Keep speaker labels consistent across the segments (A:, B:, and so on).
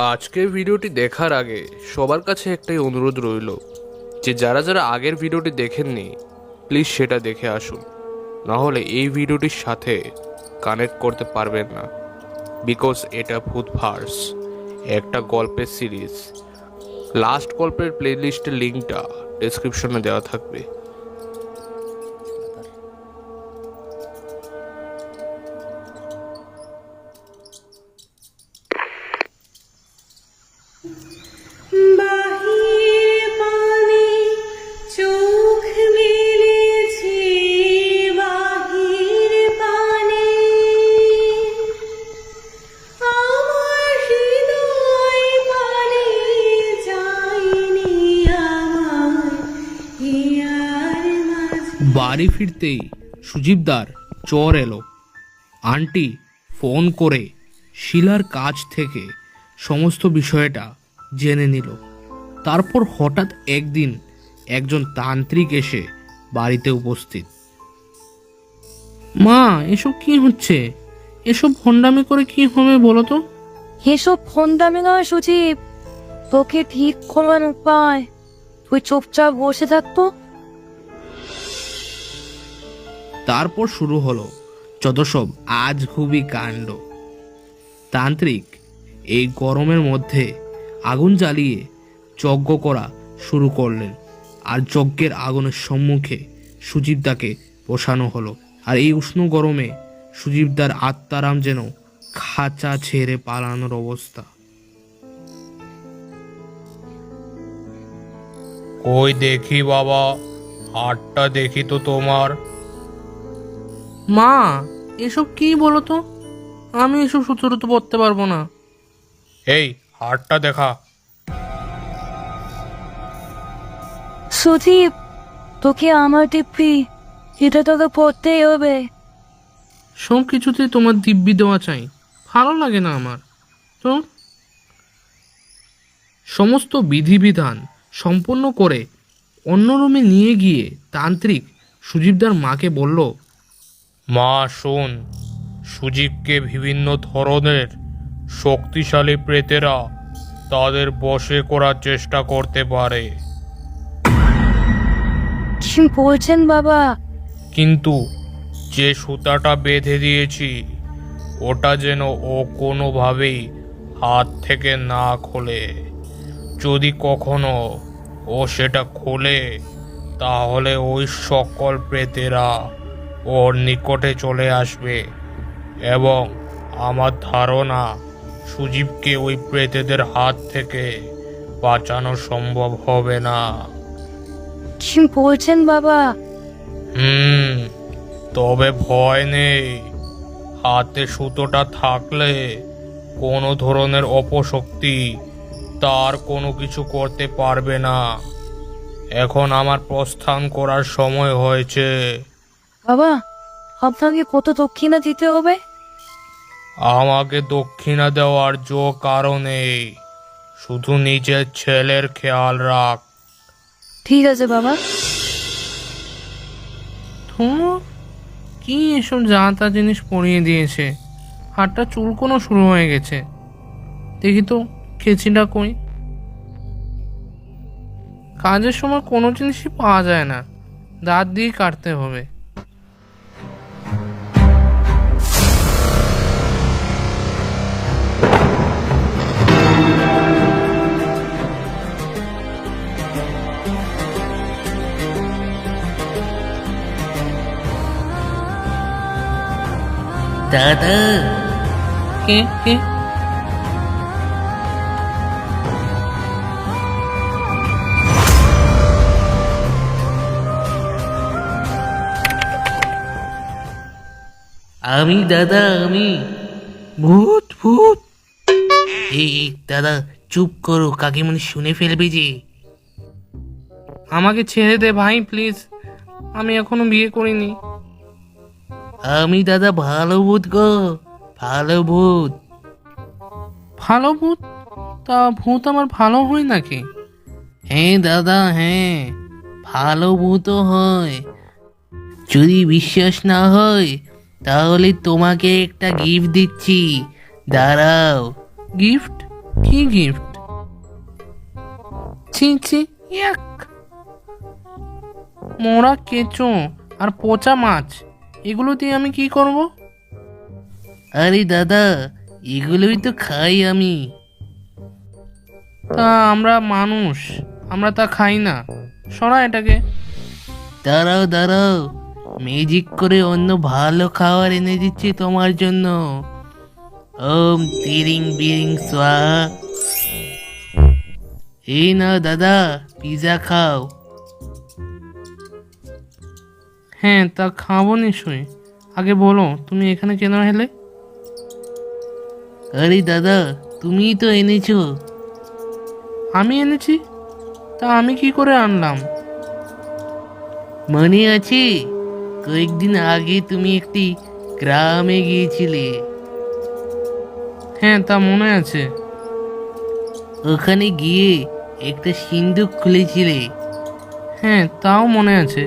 A: আজকের ভিডিওটি দেখার আগে সবার কাছে একটাই অনুরোধ রইল যে যারা যারা আগের ভিডিওটি দেখেননি প্লিজ সেটা দেখে আসুন, নাহলে এই ভিডিওটির সাথে কানেক্ট করতে পারবেন না। বিকজ এটা ভূত ভার্স, একটা গল্পের সিরিজ। লাস্ট গল্পের প্লেলিস্টের লিঙ্কটা ডেসক্রিপশনে দেওয়া থাকবে।
B: বাহির পানে চোখ মেলেছি, বাহির পানে আমার হৃদয় পানে যায়নি আমার হিয়ার মাঝে।
C: বাড়ি ফিরতেই সুজিবদার চর এলো। আন্টি ফোন করে শিলার কাছ থেকে সমস্ত বিষয়টা জেনে নিল। তারপর হঠাৎ একদিন একজন তান্ত্রিক এসে বাড়িতে উপস্থিত। মা, এসব কি হচ্ছে? এসব ভণ্ডামি করে কি হবে বলো তো?
D: এসব ফন্দামি নয় সুজিব, তোকে ঠিক করার উপায়। তুই চুপচাপ বসে থাকতো।
C: তারপর শুরু হলো যত সব আজ খুবই কাণ্ড। তান্ত্রিক এই গরমের মধ্যে আগুন জ্বালিয়ে যজ্ঞ করা শুরু করলেন, আর যজ্ঞের আগুনের সম্মুখে সুজিবদাকে বসানো হলো। আর এই উষ্ণ গরমে সুজিবদার আত্মারাম যেন খাঁচা ছেড়ে পালানোর অবস্থা।
E: কই দেখি বাবা, হাতটা দেখি তো তোমার।
C: মা, এসব কি বলো তো? আমি এসব সুতরুত পড়তে পারবো না।
E: এই হাতটা দেখা।
D: সুজিব, তোকে আমার দিব্যি, এটা তোকে পড়তেই হবে।
C: সব কিছুতে তোমার দিব্যি দেওয়া চাই, ভালো লাগে না আমার তো। সমস্ত বিধিবিধান সম্পন্ন করে অন্য রুমে নিয়ে গিয়ে তান্ত্রিক সুজিবদার মাকে বলল,
E: মা শোন, সুজীবকে বিভিন্ন ধরনের শক্তিশালী প্রেতেরা তাদের বশে করার চেষ্টা করতে পারে,
D: কি বলছেন বাবা?
E: কিন্তু যে সুতাটা বেঁধে দিয়েছি ওটা যেন ও কোনোভাবেই হাত থেকে না খোলে। যদি কখনো ও সেটা খোলে তাহলে ওই সকল প্রেতেরা ওর নিকটে চলে আসবে এবং আমার ধারণা সুজীবকে ওই প্রেতেদের হাত থেকে বাঁচানো সম্ভব হবে না।
D: কি বলছেন বাবা?
E: তবে ভয় নেই, হাতে সুতোটা থাকলে কোনো ধরনের অপশক্তি তার কোনো কিছু করতে পারবে না। এখন আমার প্রস্থান করার সময় হয়েছে।
D: বাবা, আপনাকে কত দক্ষিণা দিতে হবে?
E: আমাকে দক্ষিণা দেওয়ার কারণ নেই, শুধু নিজের ছেলের খেয়াল রাখ।
D: ঠিক আছে বাবা।
C: তো কি এসব যা তা জিনিস পরিয়ে দিয়েছে, হাতটা চুলকোনো শুরু হয়ে গেছে। দেখি তো কেচিটা কই। কাজের সময় কোনো জিনিসই পাওয়া যায় না, দাঁত দিয়ে কাটতে হবে।
F: দাদা,
C: কে কে?
F: আমি দাদা, আমি।
C: ভূত ভূত!
F: এই দাদা, চুপ করো, কাকিমণি শুনে ফেলবে যে।
C: আমাকে ছেড়ে দে ভাই প্লিজ, আমি এখনো বিয়ে করিনি।
F: আমি দাদা ভালো ভূত গো, ভালো ভূত।
C: ভালো ভূত? তা ভূত আমার ভালো হয় নাকি?
F: হ্যাঁ দাদা, হ্যাঁ, ভালো ভূতও হয়। যদি বিশ্বাস না হয় তাহলে তোমাকে একটা গিফট দিচ্ছি, দাঁড়াও।
C: গিফট? কি গিফট? ছি ছি, ইয়াক! মোড়া কেঁচো আর পচা মাছ, এগুলো দিয়ে আমি কি করব?
F: আরে দাদা, এগুলোই তো খাই আমি।
C: তা আমরা মানুষ, আমরা তা খাই না। সরা এটাকে।
F: দাঁড়াও দাঁড়াও, ম্যাজিক করে অন্য ভালো খাবার এনে দিচ্ছি তোমার জন্য। ওম তিরিং বিরিং স্বাহা। এই না দাদা, পিজা খাও।
C: হ্যাঁ, তা খাবো নিশ্চয়ই। আগে বলো, তুমি এখানে কেন এলে?
F: আরে দাদা, তুমিই তো এনেছো।
C: আমি এনেছি? তা আমি কি করে আনলাম?
F: মনে আছে, কয়েকদিন আগে তুমি একটি গ্রামে গিয়েছিলে।
C: হ্যাঁ, তা মনে আছে।
F: ওখানে গিয়ে একটা সিন্দুক খুলেছিলে।
C: হ্যাঁ, তাও মনে আছে।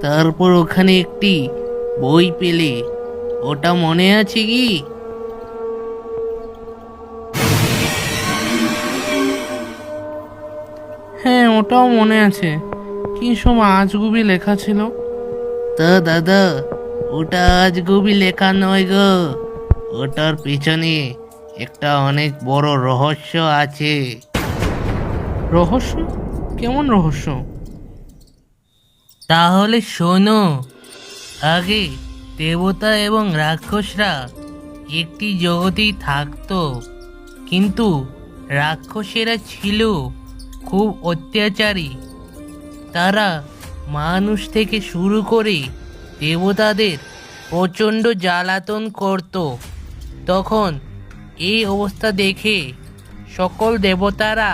F: তারপর ওখানে একটি বই পেলে, ওটা মনে আছে কি?
C: হ্যাঁ, ওটাও মনে আছে। কি সব আজগুবি লেখা ছিল।
F: তা দাদা, ওটা আজগুবি লেখা নয় গো, ওটার পেছনে একটা অনেক বড় রহস্য আছে।
C: রহস্য? কেমন রহস্য?
F: তাহলে শোনো। আগে দেবতা এবং রাক্ষসরা একটি জগতেই থাকতো, কিন্তু রাক্ষসেরা ছিল খুব অত্যাচারী। তারা মানুষ থেকে শুরু করে দেবতাদের প্রচণ্ড জ্বালাতন করত। তখন এই অবস্থা দেখে সকল দেবতারা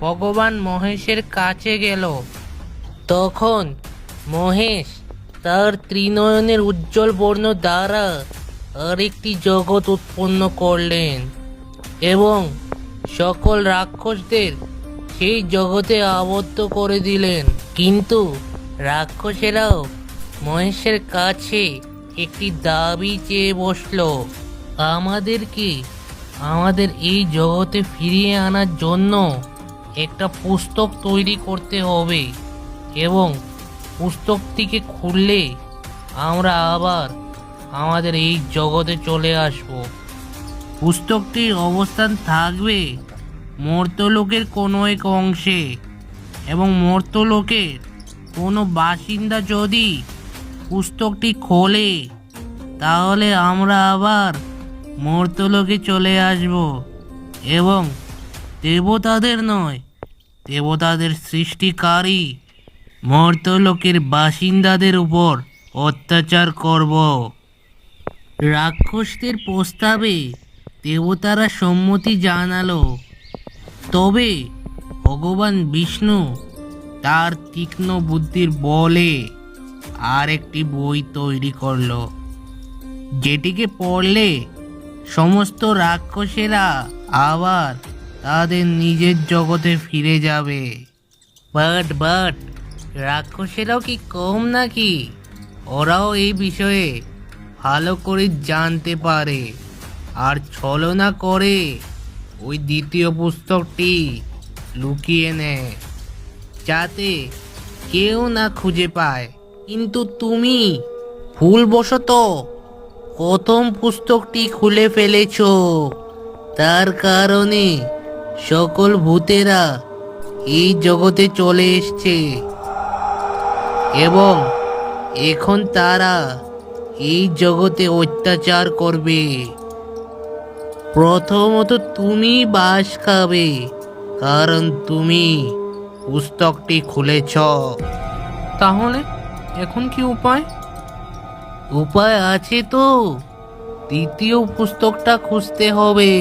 F: ভগবান মহেশের কাছে গেল। তখন মহেশ তার ত্রিনয়নের উজ্জ্বল বর্ণ দ্বারা আরেকটি জগৎ উৎপন্ন করলেন এবং সকল রাক্ষসদের সেই জগতে আবদ্ধ করে দিলেন। কিন্তু রাক্ষসেরাও মহেশের কাছে একটি দাবি চেয়ে বসলো, আমাদেরকে আমাদের এই জগতে ফিরিয়ে আনার জন্য একটা পুস্তক তৈরি করতে হবে এবং পুস্তকটিকে খুললে আমরা আবার আমাদের এই জগতে চলে আসব। পুস্তকটির অবস্থান থাকবে মর্ত্যলোকের কোনো এক অংশে এবং মর্ত্যলোকের কোনো বাসিন্দা যদি পুস্তকটি খোলে তাহলে আমরা আবার মর্ত্যলোকে চলে আসব এবং দেবতাদের নয়, দেবতাদের সৃষ্টিকারী মর্ত্যলোকের বাসিন্দাদের উপর অত্যাচার করব। রাক্ষসদের প্রস্তাবে দেবতারা সম্মতি জানালো। তবে ভগবান বিষ্ণু তার তীক্ষ্ণ বুদ্ধির বলে আর একটি বই তৈরি করলো, যেটিকে পড়লে সমস্ত রাক্ষসেরা আবার তাদের নিজের জগতে ফিরে যাবে। বাট রাক্ষসেরাও কি কম নাকি? ওরাও এই বিষয়ে ভালো করে জানতে পারে আর ছলনা করে ওই দ্বিতীয় পুস্তকটি লুকিয়ে নেয় যাতে কেউ না খুঁজে পায়। কিন্তু তুমি ভুলবশত প্রথম পুস্তকটি খুলে ফেলেছো, তার কারণে সকল ভূতেরা এই জগতে চলে এসছে এবং এখন তারা এই জগতে অত্যাচার করবে। প্রথমত তুমি বাস খাবে, কারণ তুমি পুস্তকটি খুলেছ।
C: তাহলে এখন কি উপায়?
F: উপায় আছে তো, দ্বিতীয় পুস্তকটা খুঁজতে হবে।